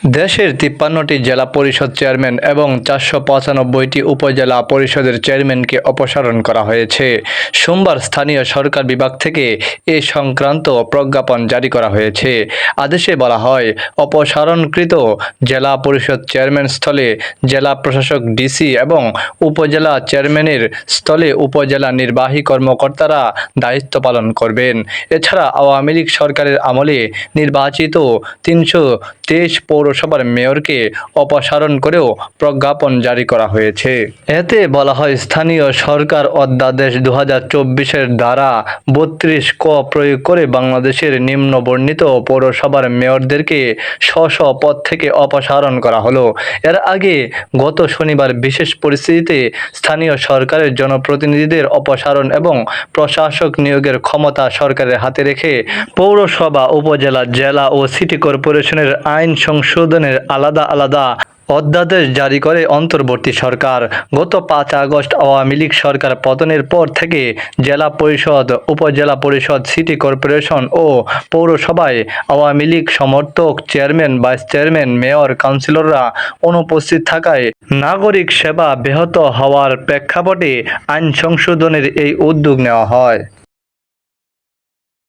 দেশের ৫৩টি জেলা পরিষদ চেয়ারম্যান এবং ৪৯৫টি উপজেলা পরিষদের চেয়ারম্যানকে অপসারণ করা হয়েছে। সোমবার স্থানীয় সরকার বিভাগ থেকে এ সংক্রান্ত প্রজ্ঞাপন জারি করা হয়েছে। আদেশে বলা হয়, অপসারণকৃত জেলা পরিষদ চেয়ারম্যান স্থলে জেলা প্রশাসক ডিসি এবং উপজেলা চেয়ারম্যানের স্থলে উপজেলা নির্বাহী কর্মকর্তারা দায়িত্ব পালন করবেন। এছাড়া আওয়ামী লীগ সরকারের আমলে নির্বাচিত ৩২৩ পৌরসভার মেয়রকে অপসারণ করেও প্রজ্ঞাপন জারি করা হয়েছে। এতে বলা হয়, স্থানীয় সরকার অধ্যাদেশ ২০২৪-এর ধারা ৩২ ক প্রয়োগ করে বাংলাদেশের নিম্নবর্ণিত পৌরসভার মেয়রদেরকে স্ব পদ থেকে অপসারণ করা হলো। এর আগে গত শনিবার বিশেষ পরিস্থিতিতে স্থানীয় সরকারের জনপ্রতিনিধিদের অপসারণ এবং প্রশাসক নিয়োগের ক্ষমতা সরকারের হাতে রেখে পৌরসভা, উপজেলা, জেলা ও সিটি কর্পোরেশনের আইন সংশোধনের আলাদা অধ্যাদেশ জারি করে অন্তর্বর্তী সরকার। গত ৫ আগস্ট আওয়ামী লীগ সরকার পতনের পর থেকে জেলা পরিষদ, উপজেলা পরিষদ, সিটি কর্পোরেশন ও পৌরসভায় আওয়ামী লীগ সমর্থক চেয়ারম্যান, ভাইস চেয়ারম্যান, মেয়র, কাউন্সিলররা অনুপস্থিত থাকায় নাগরিক সেবা ব্যাহত হওয়ার প্রেক্ষাপটে আইন সংশোধনের এই উদ্যোগ নেওয়া হয়।